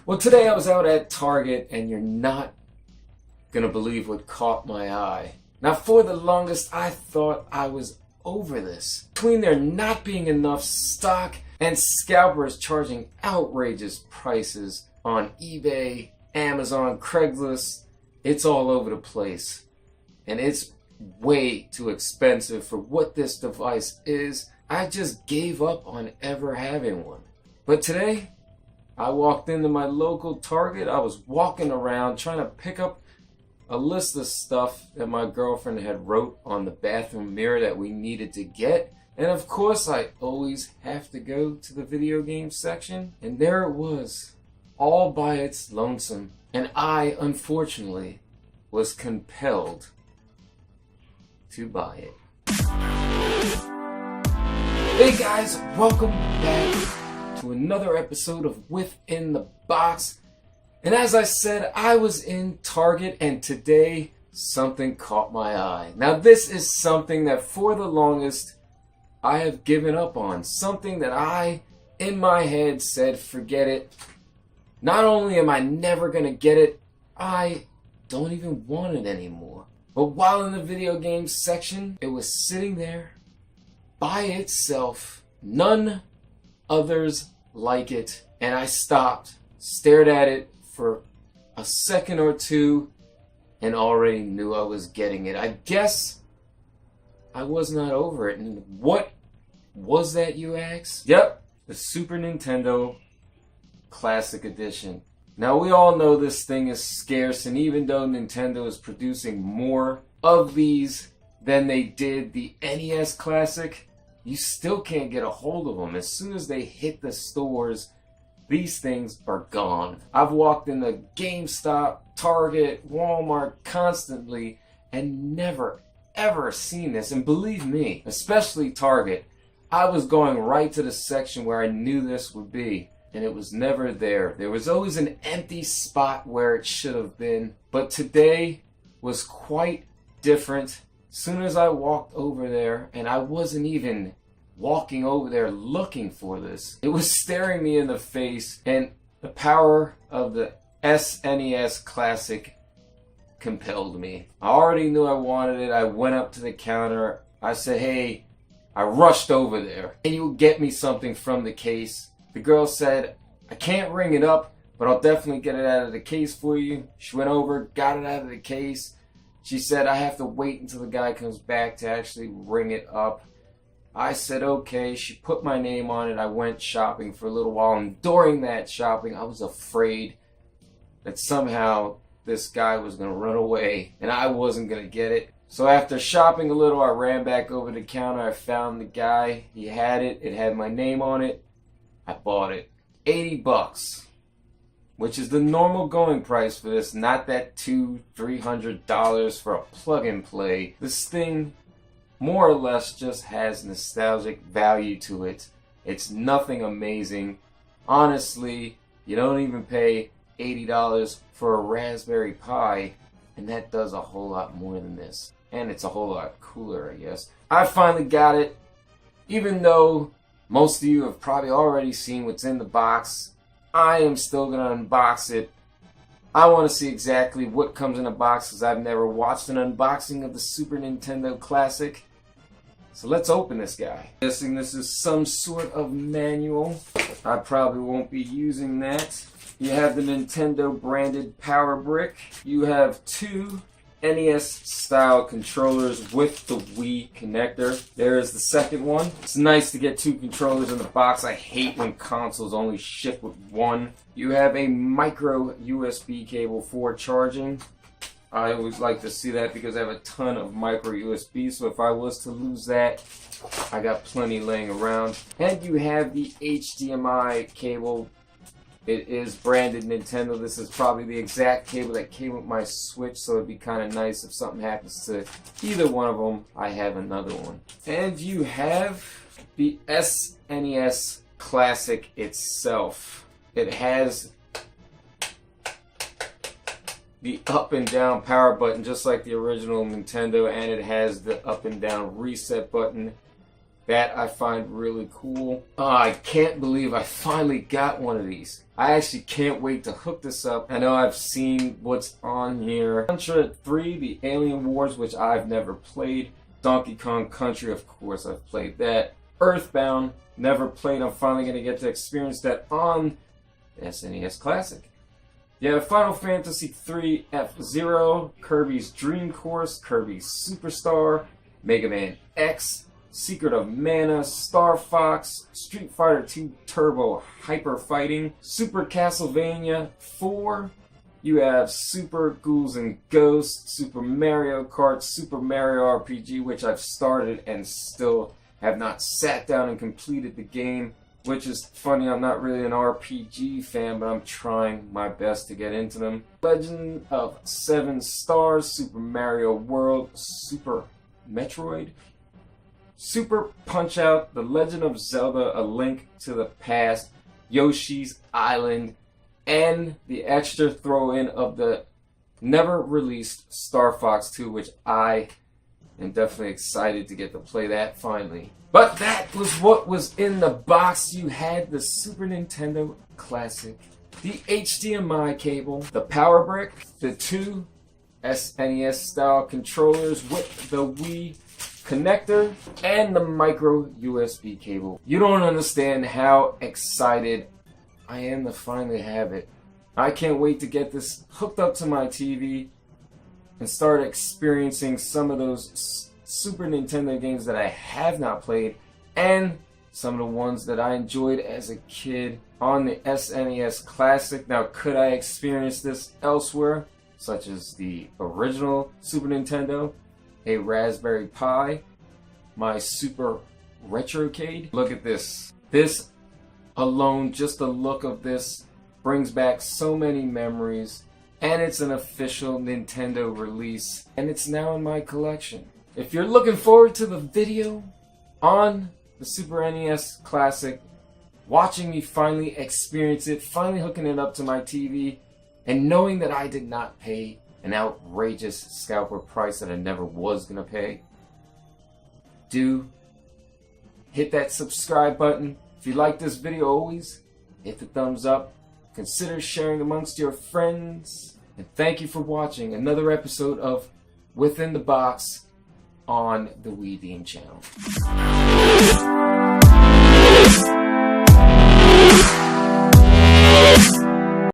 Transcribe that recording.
Well, today I was out at Target, and you're not gonna believe what caught my eye. Now, for the longest, I thought I was over this. Between there not being enough stock and scalpers charging outrageous prices on eBay, Amazon, Craigslist, it's all over the place. And it's way too expensive for what this device is. I just gave up on ever having one. But today, I walked into my local Target. I was walking around trying to pick up a list of stuff that my girlfriend had wrote on the bathroom mirror that we needed to get. And of course, I always have to go to the video game section. And there it was, all by its lonesome. And I, unfortunately, was compelled to buy it. Hey guys, welcome back to another episode of Within the Box. And as I said, I was in Target and today something caught my eye. Now this is something that for the longest I have given up on. Something that I, in my head, said forget it. Not only am I never gonna get it, I don't even want it anymore. But while in the video games section, it was sitting there by itself, none others like it, and I stopped, stared at it for a second or two, and already knew I was getting it. I guess I was not over it. And what was that, you ask? Yep, the Super Nintendo Classic Edition. Now we all know this thing is scarce, and even though Nintendo is producing more of these than they did the NES Classic, you still can't get a hold of them. As soon as they hit the stores, these things are gone. I've walked into GameStop, Target, Walmart constantly and never ever seen this. And believe me, especially Target, I was going right to the section where I knew this would be. And it was never there. There was always an empty spot where it should have been. But today was quite different. As soon as I walked over there, and I wasn't even walking over there looking for this, it was staring me in the face, and the power of the SNES Classic compelled me. I already knew I wanted it. I went up to the counter. I said, hey, I rushed over there. Can you get me something from the case? The girl said, I can't ring it up, but I'll definitely get it out of the case for you. She went over, got it out of the case. She said, I have to wait until the guy comes back to actually ring it up. I said, okay. She put my name on it. I went shopping for a little while, and during that shopping, I was afraid that somehow this guy was going to run away and I wasn't going to get it. So after shopping a little, I ran back over to the counter. I found the guy. He had it. It had my name on it. I bought it. $80, which is the normal going price for this, not that $200-300 for a plug and play. This thing more or less just has nostalgic value to it. It's nothing amazing. Honestly, you don't even pay $80 for a Raspberry Pi, and that does a whole lot more than this. And it's a whole lot cooler, I guess. I finally got it, even though most of you have probably already seen what's in the box. I am still going to unbox it. I want to see exactly what comes in the box because I've never watched an unboxing of the Super Nintendo Classic. So let's open this guy. I'm guessing this is some sort of manual. I probably won't be using that. You have the Nintendo branded power brick. You have two NES style controllers with the Wii connector. There is the second one. It's nice to get two controllers in the box. I hate when consoles only ship with one. You have a micro USB cable for charging. I always like to see that because I have a ton of micro USB, so if I was to lose that, I got plenty laying around. And you have the HDMI cable. It is branded Nintendo. This is probably the exact cable that came with my Switch, so it'd be kind of nice if something happens to either one of them, I have another one. And you have the SNES Classic itself. It has the up and down power button just like the original Nintendo, and it has the up and down reset button. That I find really cool. I can't believe I finally got one of these. I actually can't wait to hook this up. I know I've seen what's on here. Contra 3, the Alien Wars, which I've never played. Donkey Kong Country, of course, I've played that. Earthbound, never played. I'm finally going to get to experience that on the SNES Classic. You have Final Fantasy III F-Zero, Kirby's Dream Course, Kirby's Superstar, Mega Man X, Secret of Mana, Star Fox, Street Fighter II Turbo Hyper Fighting, Super Castlevania 4. You have Super Ghouls and Ghosts, Super Mario Kart, Super Mario RPG, which I've started and still have not sat down and completed the game. Which is funny, I'm not really an RPG fan, but I'm trying my best to get into them. Legend of Seven Stars, Super Mario World, Super Metroid, Super Punch-Out!, The Legend of Zelda, A Link to the Past, Yoshi's Island, and the extra throw-in of the never-released Star Fox 2, which I am definitely excited to get to play that finally. But that was what was in the box. You had the Super Nintendo Classic, the HDMI cable, the power brick, the two SNES style controllers with the Wii connector, and the micro USB cable. You don't understand how excited I am to finally have it. I can't wait to get this hooked up to my TV and start experiencing some of those Super Nintendo games that I have not played, and some of the ones that I enjoyed as a kid on the SNES Classic. Now, could I experience this elsewhere, such as the original Super Nintendo, a Raspberry Pi, my Super Retrocade? Look at this. This alone, just the look of this, brings back so many memories, and it's an official Nintendo release, and it's now in my collection. If you're looking forward to the video on the Super NES Classic, watching me finally experience it, finally hooking it up to my TV, and knowing that I did not pay an outrageous scalper price that I never was going to pay, do hit that subscribe button. If you like this video, always hit the thumbs up. Consider sharing amongst your friends. And thank you for watching another episode of Within the Box on the We Deem channel.